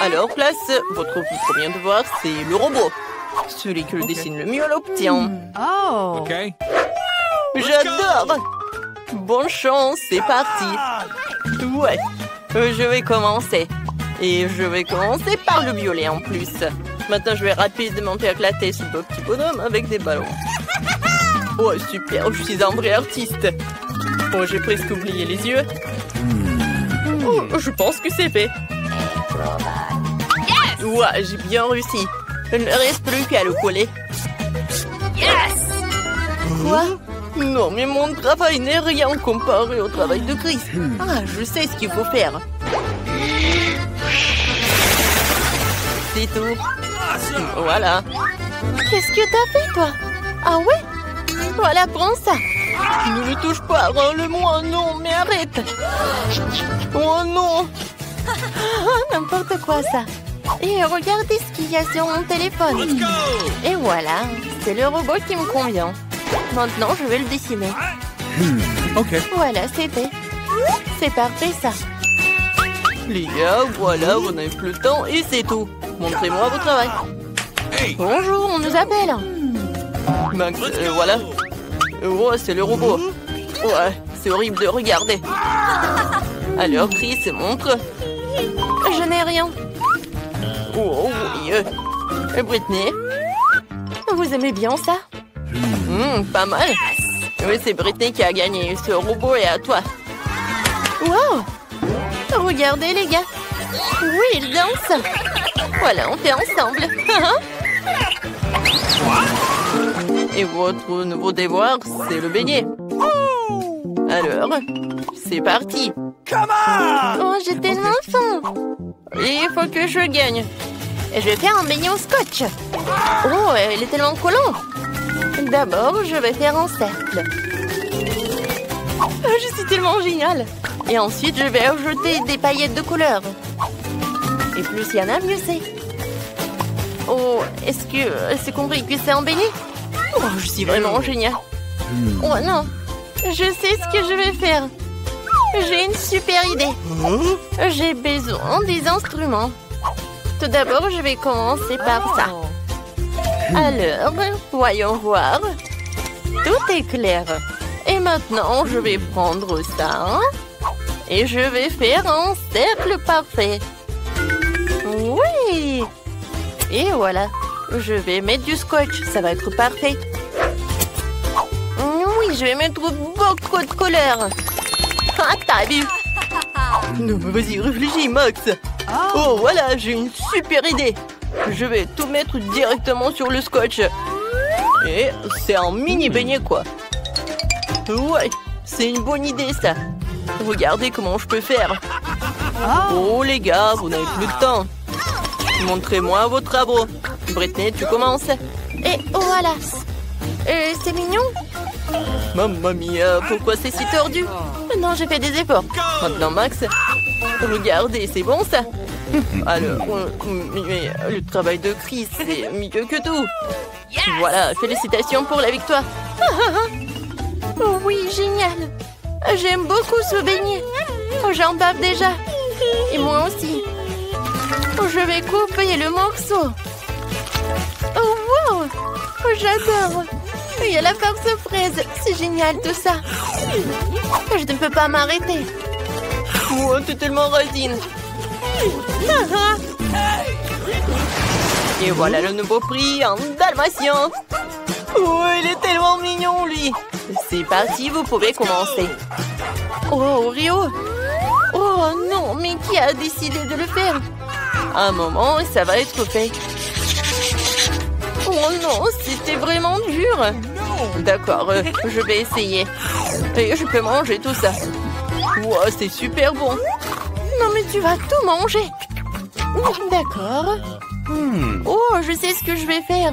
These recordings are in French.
Alors, classe, votre premier devoir, c'est le robot. Celui qui le dessine le mieux l'obtient. Oh. OK. J'adore! Bonne chance, c'est parti. Ouais, je vais commencer. Et je vais commencer par le violet en plus. Maintenant, je vais rapidement éclater ce beau petit bonhomme avec des ballons. Oh, super, je suis un vrai artiste. Oh, j'ai presque oublié les yeux. Oh, je pense que c'est fait. Ouais, j'ai bien réussi. Il ne reste plus qu'à le coller. Quoi? Non, mais mon travail n'est rien comparé au travail de Chris. Ah, je sais ce qu'il faut faire. C'est tout. Voilà. Qu'est-ce que t'as fait, toi? Ah ouais? Voilà, prends ça. Ne me touche pas, rends-le-moi. Non, mais arrête. Oh non. N'importe quoi, ça. Et regardez ce qu'il y a sur mon téléphone. Et voilà, c'est le robot qui me convient. Maintenant, je vais le dessiner. OK. Voilà, c'est fait. C'est parfait, ça. Les gars, voilà, vous n'avez plus le temps et c'est tout. Montrez-moi votre travail. Bonjour, on nous appelle. Max, voilà. Oh, c'est le robot. Ouais, c'est horrible de regarder. Alors, Chris, montre. Je n'ai rien. Oh oui. Britney, vous aimez bien ça? Pas mal. Oui, c'est Britney qui a gagné. Ce robot est à toi. Wow! Regardez, les gars. Oui, il danse. Voilà, on fait ensemble. Et votre nouveau devoir, c'est le beignet. Alors, c'est parti. Oh, j'ai tellement faim. Il faut que je gagne. Et je vais faire un beignet au scotch. Oh, il est tellement collant. D'abord, je vais faire un cercle. Oh, je suis tellement géniale. Et ensuite, je vais ajouter des paillettes de couleur. Et plus il y en a, mieux c'est. Oh, est-ce que c'est compris que c'est un beignet? Oh, je suis vraiment géniale. Oh non, je sais ce que je vais faire. J'ai une super idée. J'ai besoin des instruments. Tout d'abord, je vais commencer par ça. Alors, voyons voir. Tout est clair. Et maintenant, je vais prendre ça. Et je vais faire un cercle parfait. Oui! Et voilà. Je vais mettre du scotch. Ça va être parfait. Oui, je vais mettre beaucoup de couleurs. Ah, t'as vu? Non, mais vas-y, réfléchis, Max. Oh, voilà, j'ai une super idée. Je vais tout mettre directement sur le scotch. Et c'est un mini beignet, quoi. Ouais, c'est une bonne idée, ça. Regardez comment je peux faire. Oh, les gars, vous n'avez plus de temps. Montrez-moi vos travaux. Britney, tu commences. Et voilà. C'est mignon. Mamma mia, pourquoi c'est si tordu? Non, j'ai fait des efforts. Maintenant, Max, regardez, c'est bon, ça? Alors, mais le travail de Chris, c'est mieux que tout. Voilà, félicitations pour la victoire. Oh oui, génial. J'aime beaucoup ce beignet. Oh, j'en bave déjà. Et moi aussi. Oh, je vais couper le morceau. Oh, wow. Oh, j'adore. Il y a la farce fraise. C'est génial tout ça. Je ne peux pas m'arrêter. Oh, t'es tellement radine. Et voilà le nouveau prix, un dalmatien. Oh, il est tellement mignon, lui. C'est parti, vous pouvez commencer. Oh, Rio. Oh non, mais qui a décidé de le faire? Un moment, ça va être fait. Oh non, c'était vraiment dur. D'accord, je vais essayer. Et je peux manger tout ça. Wow, c'est super bon. Non, mais tu vas tout manger. D'accord. Oh, je sais ce que je vais faire.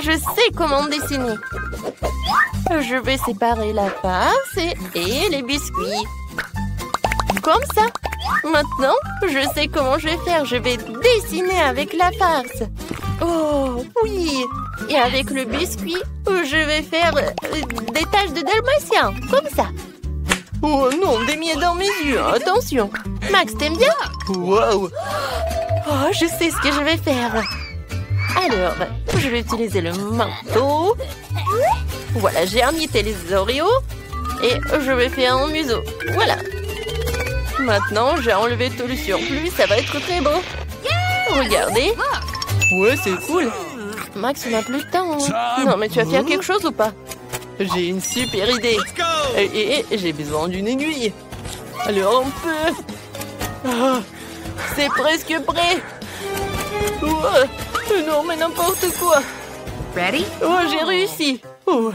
Je sais comment dessiner. Je vais séparer la farce et les biscuits. Comme ça. Maintenant, je sais comment je vais faire. Je vais dessiner avec la farce. Oh, oui. Et avec le biscuit, je vais faire des taches de dalmatien. Comme ça. Oh non, des miettes dans mes yeux. Attention. Max, t'aimes bien? Wow. Oh, je sais ce que je vais faire. Alors, je vais utiliser le marteau. Voilà, j'ai amité les Oreos. Et je vais faire un museau. Voilà. Maintenant, j'ai enlevé tout le surplus. Ça va être très beau. Regardez. Ouais, c'est cool. Max, on n'a plus de temps. Non, mais tu vas faire quelque chose ou pas? J'ai une super idée. Et j'ai besoin d'une aiguille. Alors, on peut... Oh, c'est presque prêt. Oh, non, mais n'importe quoi. Ready? Oh, j'ai réussi. Oh.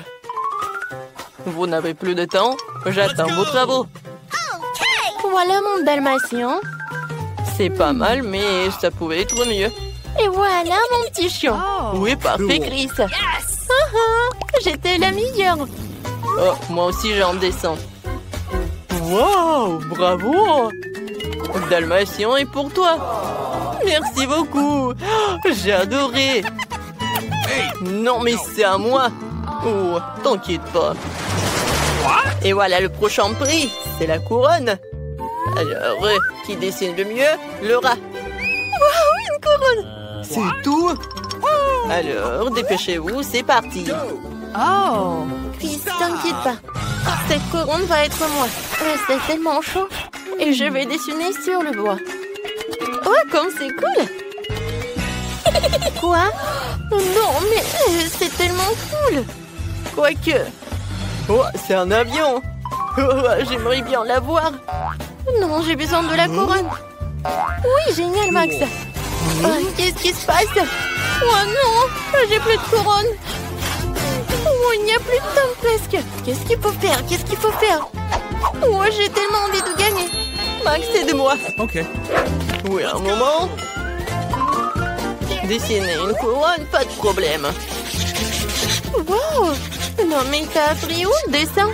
Vous n'avez plus de temps. J'attends vos travaux. Voilà mon dalmatien. C'est pas mal, mais ça pouvait être mieux. Et voilà mon petit chien. Oui, parfait, Chris. J'étais la meilleure. Oh, moi aussi j'en descends. Wow, bravo. Dalmatien est pour toi. Merci beaucoup. J'ai adoré. Non, mais c'est à moi. Oh, t'inquiète pas. Et voilà le prochain prix. C'est la couronne. Alors, qui dessine le mieux? Le rat. Wow, une couronne. C'est tout? Alors, dépêchez-vous, c'est parti. Oh! Chris, t'inquiète pas. Cette couronne va être moi. C'est tellement chaud. Et je vais dessiner sur le bois. Oh, comme c'est cool. Quoi? Non, mais c'est tellement cool. Quoique... Oh, c'est un avion. Oh, j'aimerais bien l'avoir. Non, j'ai besoin de la couronne. Oui, génial, Max. Oh, qu'est-ce qui se passe? Oh non, j'ai plus de couronne. Oh, il n'y a plus de temps presque. Qu'est-ce qu'il faut faire? Qu'est-ce qu'il faut faire? Oh, j'ai tellement envie de gagner. Max, aide-moi. Ok. Oui, un moment. Dessiner une couronne, pas de problème. Wow! Non, mais t'as appris où le dessin?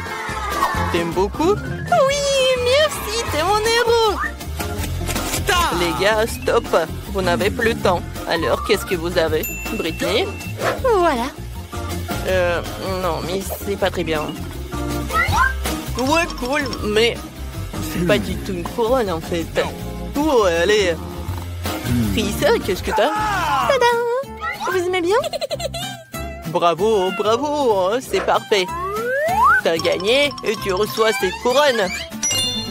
T'aimes beaucoup? Oui, merci, t'es mon héros. Stop! Les gars, stop. Vous n'avez plus de temps. Alors, qu'est-ce que vous avez? Britney? Voilà. Non, mais c'est pas très bien. Ouais, cool, mais c'est pas du tout une couronne, en fait. Oh, allez. Chris, qu'est-ce que t'as? Tadam! Vous aimez bien? Bravo, bravo, c'est parfait. T'as gagné et tu reçois cette couronne.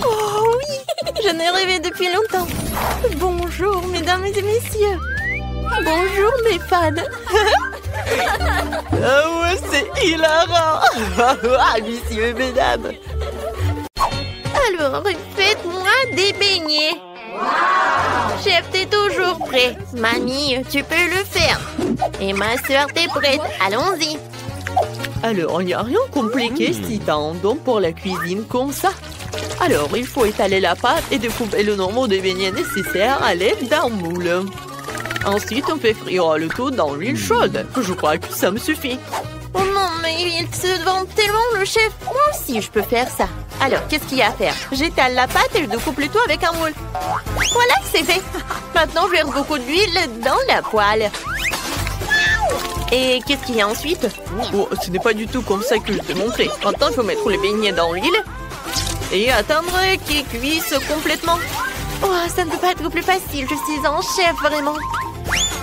Oh oui, j'en ai rêvé depuis longtemps. Bonjour, mesdames et messieurs. Bonjour, mes fans. Ah ouais, c'est hilarant. Messieurs et mesdames. Alors, faites-moi des beignets. Chef, t'es toujours prêt. Mamie, tu peux le faire. Et ma soeur, t'es prête. Allons-y. Alors, il n'y a rien de compliqué si t'as un don pour la cuisine comme ça. Alors, il faut étaler la pâte et découper le nombre de beignets nécessaires à l'aide d'un moule. Ensuite, on fait frire le tout dans l'huile chaude. Je crois que ça me suffit. Oh non, mais il se vend tellement, le chef. Moi aussi, je peux faire ça. Alors, qu'est-ce qu'il y a à faire? J'étale la pâte et je découpe le tout avec un moule. Voilà, c'est fait. Maintenant, je verse beaucoup d'huile dans la poêle. Et qu'est-ce qu'il y a ensuite? Oh, ce n'est pas du tout comme ça que je t'ai montré. Maintenant, il faut mettre les beignets dans l'huile et attendre qu'ils cuisent complètement. Oh, ça ne peut pas être plus facile. Je suis un chef, vraiment.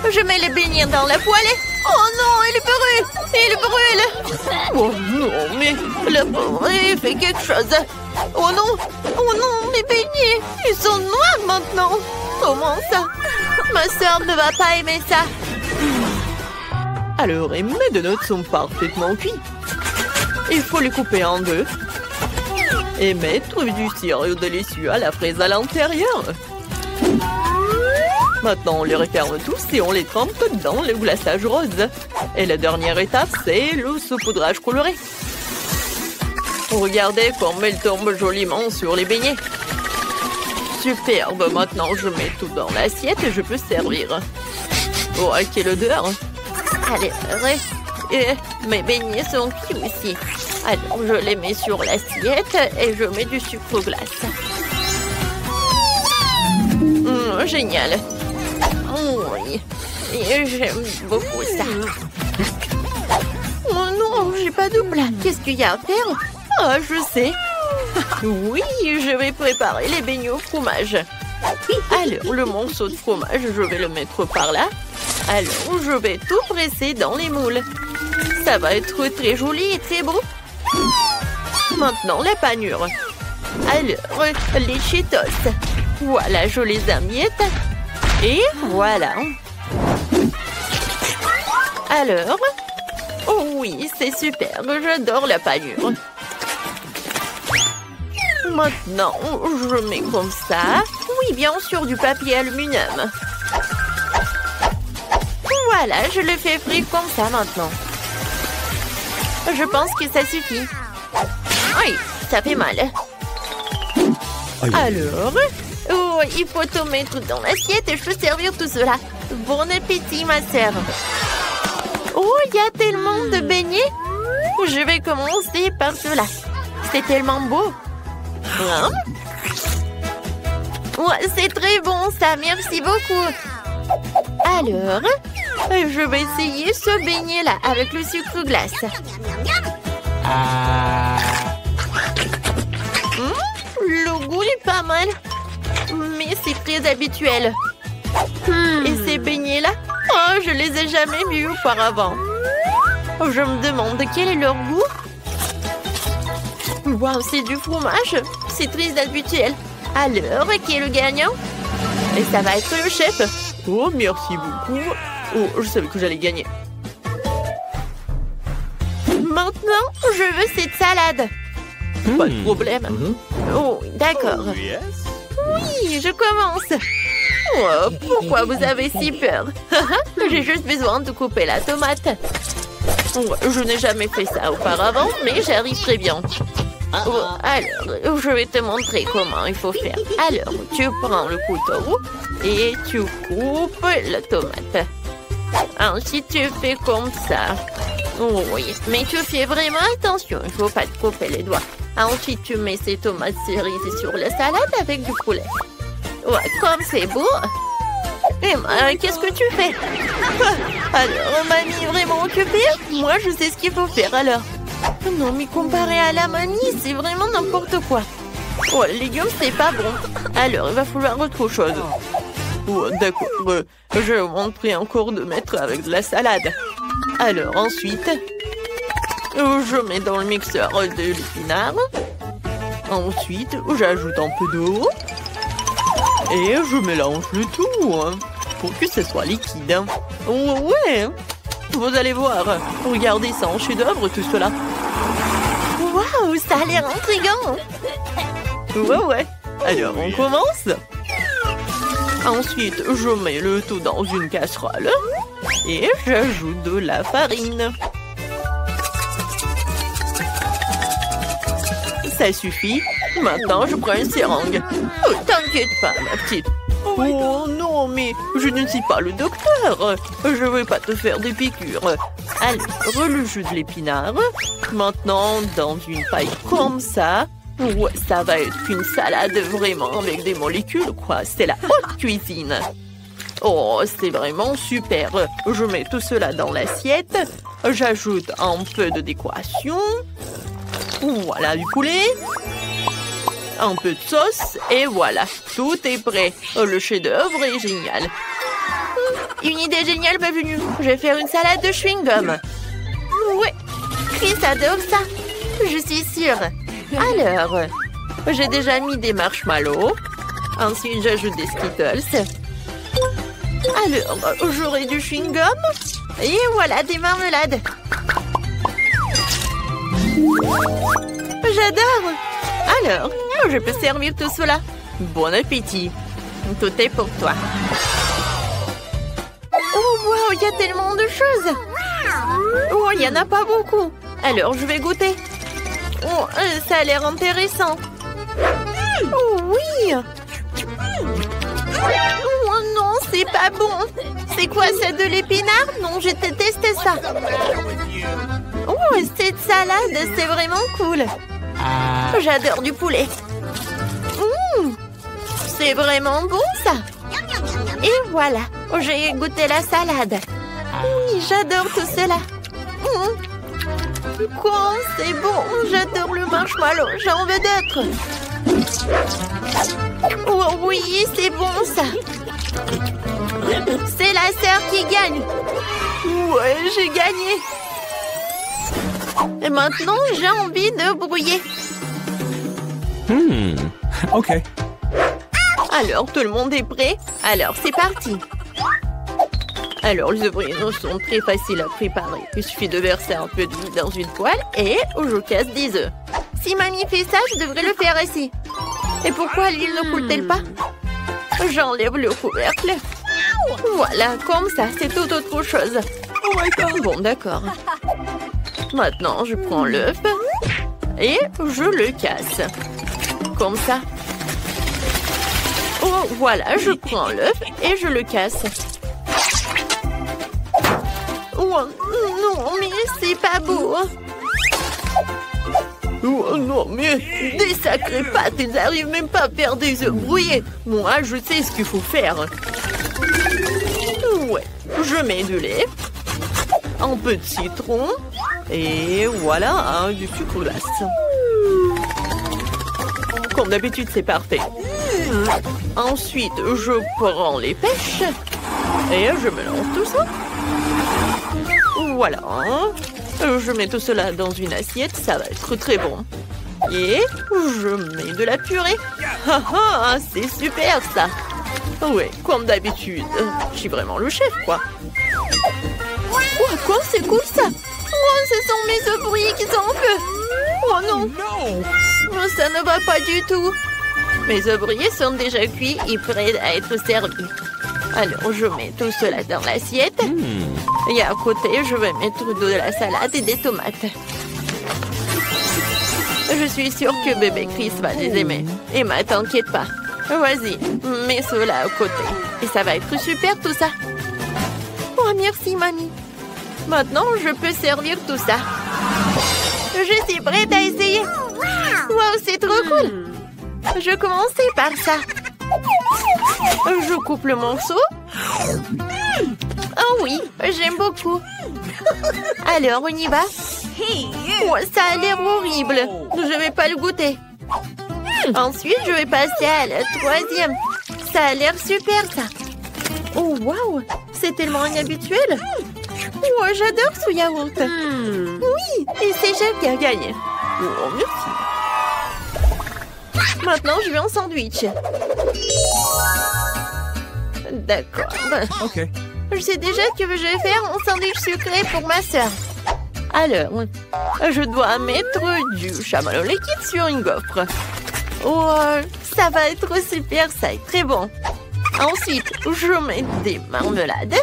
Je mets les beignets dans la poêle et... Oh non, il brûle! Il brûle! Oh non, mais la pauvre, il fait quelque chose. Oh non, mes beignets, ils sont noirs maintenant. Comment ça? Ma soeur ne va pas aimer ça. Alors, mes donuts sont parfaitement cuits. Il faut les couper en deux. Et mettre du sirop délicieux à la fraise à l'intérieur. Maintenant, on les referme tous et on les trempe dans le glaçage rose. Et la dernière étape, c'est le saupoudrage coloré. Regardez comme elle tombe joliment sur les beignets. Superbe, maintenant je mets tout dans l'assiette et je peux servir. Oh, quelle odeur! Allez, et mes beignets sont cuits aussi. Alors, je les mets sur l'assiette et je mets du sucre glace. Génial! Oui, j'aime beaucoup ça. Oh non, j'ai pas de plat. Qu'est-ce qu'il y a à faire? Ah, je sais. Oui, je vais préparer les beignets au fromage. Alors, le morceau de fromage, je vais le mettre par là. Alors, je vais tout presser dans les moules. Ça va être très joli et très beau. Maintenant, la panure. Alors, les Cheetos. Voilà, je les amiette. Et voilà. Alors, oh oui, c'est super. J'adore la panure. Maintenant, je mets comme ça. Oui, bien sûr, du papier aluminium. Voilà, je le fais frire comme ça maintenant. Je pense que ça suffit. Oui, ça fait mal. Alors, oh, il faut tout mettre dans l'assiette et je peux servir tout cela. Bon appétit, ma sœur. Oh, il y a tellement de beignets. Je vais commencer par cela. C'est tellement beau. Hein? Ouais, c'est très bon ça, merci beaucoup. Alors, je vais essayer ce beignet-là avec le sucre glace. Le goût est pas mal, mais c'est très habituel. Et ces beignets-là, oh, je les ai jamais vus auparavant. Je me demande quel est leur goût. Waouh, c'est du fromage. C'est très habituel. Alors, qui est le gagnant? Et ça va être le chef. Oh, merci beaucoup. Oh, je savais que j'allais gagner. Maintenant, je veux cette salade. Pas de problème. Oh, d'accord. Oui, je commence. Oh, pourquoi vous avez si peur? J'ai juste besoin de couper la tomate. Oh, je n'ai jamais fait ça auparavant, mais j'arrive très bien. Oh, alors, je vais te montrer comment il faut faire. Alors, tu prends le couteau et tu coupes la tomate. Ensuite, tu fais comme ça. Oh, oui, mais tu fais vraiment attention, il ne faut pas te couper les doigts. Ensuite, tu mets ces tomates cerises sur la salade avec du poulet. Ouais, comme c'est beau. Emma, qu'est-ce que tu fais? Alors, mamie est vraiment occupée? Moi, je sais ce qu'il faut faire alors. Non, mais comparé à la mamie, c'est vraiment n'importe quoi. Oh, les légumes, c'est pas bon. Alors, il va falloir autre chose. Oh, d'accord. Je vais vous montrer encore de mettre avec de la salade. Alors, ensuite, je mets dans le mixeur de l'épinard. Ensuite, j'ajoute un peu d'eau. Et je mélange le tout pour que ce soit liquide. Oh, ouais. Vous allez voir. Regardez ça en chef-d'œuvre, tout cela. Waouh, ça a l'air intriguant. Ouais. Alors, on commence. Ensuite, je mets le tout dans une casserole. Et j'ajoute de la farine. Ça suffit. Maintenant, je prends une seringue. Oh, t'inquiète pas, ma petite. Oh non, mais je ne suis pas le docteur. Je ne vais pas te faire des piqûres. Alors, le jus de l'épinard. Maintenant, dans une paille comme ça. Ouais, ça va être une salade vraiment avec des molécules, quoi. C'est la haute cuisine. Oh, c'est vraiment super. Je mets tout cela dans l'assiette. J'ajoute un peu de décoration. Voilà du poulet. Un peu de sauce et voilà, tout est prêt. Le chef-d'œuvre est génial. Une idée géniale m'est venue. Je vais faire une salade de chewing-gum. Ouais, Chris adore ça. Je suis sûre. Alors, j'ai déjà mis des marshmallows. Ensuite, j'ajoute des Skittles. Alors, j'aurai du chewing-gum. Et voilà, des marmelades. J'adore. Alors, je peux servir tout cela. Bon appétit. Tout est pour toi. Oh, wow, il y a tellement de choses. Oh, il n'y en a pas beaucoup. Alors, je vais goûter. Oh, ça a l'air intéressant. Oh, oui. Oh non, c'est pas bon. C'est quoi, c'est de l'épinard? Non, j'ai détesté ça. Oh, cette salade, c'est vraiment cool. J'adore du poulet. C'est vraiment bon, ça. Et voilà, j'ai goûté la salade. Oui, j'adore tout cela. Quoi, c'est bon. J'adore le marshmallow. J'en veux d'autres. Oh oui, c'est bon ça. C'est la sœur qui gagne. Ouais, j'ai gagné. Et maintenant, j'ai envie de brouiller. Ok. Alors, tout le monde est prêt? Alors, c'est parti. Alors, les ouvriers sont très faciles à préparer. Il suffit de verser un peu d'huile dans une poêle et je casse des œufs. Si mamie fait ça, je devrais le faire aussi. Et pourquoi l'huile ne coule-t-elle pas? J'enlève le couvercle. Voilà, comme ça, c'est tout autre chose. Oh my God. Bon, d'accord. Maintenant, je prends l'œuf et je le casse. Comme ça. Oh, voilà, je prends l'œuf et je le casse. Oh non, mais c'est pas beau. Oh non, mais des sacrées pâtes, ils n'arrivent même pas à faire des œufs brouillés. Moi, je sais ce qu'il faut faire. Ouais, je mets du lait, un peu de citron et voilà, du sucre glace. Comme d'habitude, c'est parfait. Ensuite, je prends les pêches et je mélange tout ça. Voilà. Je mets tout cela dans une assiette, ça va être très bon. Et je mets de la purée. Ah ah, c'est super ça. Ouais, comme d'habitude. Je suis vraiment le chef, quoi. Oh, quoi, c'est cool ça. Oh, ce sont mes œufs brouillés qui sont en feu. Oh non. Oh, ça ne va pas du tout. Mes œufs brouillés sont déjà cuits et prêts à être servis. Alors, je mets tout cela dans l'assiette. Et à côté, je vais mettre de la salade et des tomates. Je suis sûre que bébé Chris va les aimer. Emma, t'inquiète pas. Vas-y, mets cela à côté. Et ça va être super tout ça. Oh, merci, mamie. Maintenant, je peux servir tout ça. Je suis prête à essayer. Wow, c'est trop cool. Je commençais par ça. Je coupe le morceau. Oh oui, j'aime beaucoup. Alors, on y va? Oh, ça a l'air horrible. Je vais pas le goûter. Ensuite, je vais passer à la troisième. Ça a l'air super, ça. Oh, waouh, c'est tellement inhabituel. Oh, j'adore ce yaourt. Oui, et c'est Jeff qui a gagné. Oh, merci. Maintenant, je vais en sandwich. D'accord. Ok. Je sais déjà que je vais faire un sandwich sucré pour ma sœur. Alors, je dois mettre du chamallow liquide sur une gaufre. Oh, ça va être super, ça est très bon. Ensuite, je mets des marmelades.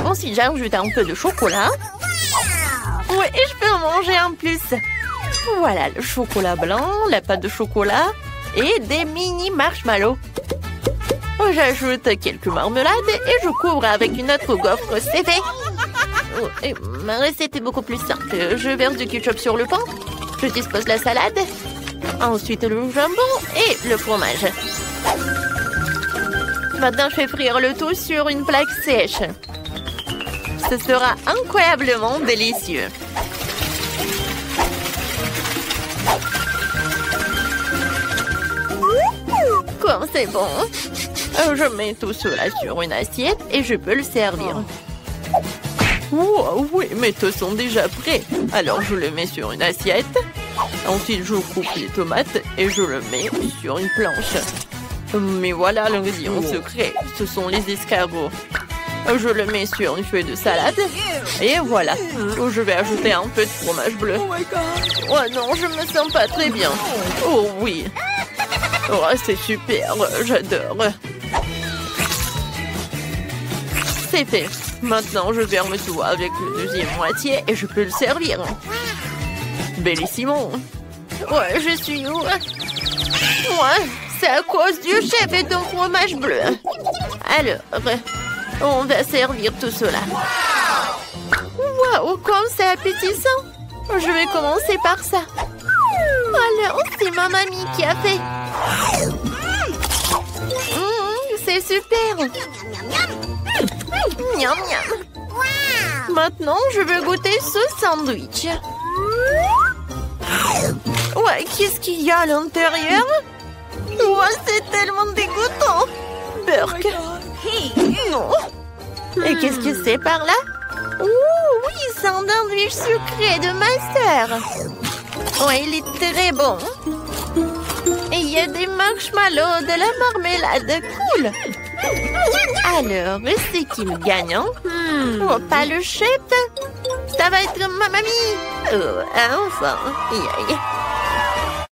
Ensuite, j'ajoute un peu de chocolat. Ouais, et je peux en manger en plus. Voilà, le chocolat blanc, la pâte de chocolat et des mini marshmallows. J'ajoute quelques marmelades et je couvre avec une autre gaufre, c'est fait. Oh, et ma recette est beaucoup plus simple. Je verse du ketchup sur le pain, je dispose la salade, ensuite le jambon et le fromage. Maintenant, je fais frire le tout sur une plaque sèche. Ce sera incroyablement délicieux. Comme c'est bon. Je mets tout cela sur une assiette et je peux le servir. Oh, oui, mes toasts sont déjà prêts. Alors, je le mets sur une assiette. Ensuite, je coupe les tomates et je le mets sur une planche. Mais voilà l'ingrédient secret. Ce sont les escargots. Je le mets sur une feuille de salade. Et voilà. Je vais ajouter un peu de fromage bleu. Oh non, je me sens pas très bien. Oh oui. Oh, c'est super. J'adore. C'est fait. Maintenant, je ferme tout avec le deuxième moitié et je peux le servir. Bellissimo. Ouais, je suis où? Ouais, c'est à cause du chef et d'un fromage bleu. Alors, on va servir tout cela. Waouh, comme c'est appétissant. Je vais commencer par ça. Alors, c'est ma mamie qui a fait. C'est super. Miam, miam. Maintenant, je veux goûter ce sandwich. Ouais, qu'est-ce qu'il y a à l'intérieur? Oh, c'est tellement dégoûtant. Burk. Non. Et qu'est-ce que c'est par là? Oh oui, c'est un sandwich sucré de ma sœur. Oh, il est très bon. Et il y a des marshmallows, de la marmelade. Cool. Alors, c'est qui le gagnant? Oh, pas le chef. Ça va être ma mamie. Oh, enfin. Aïe, aïe.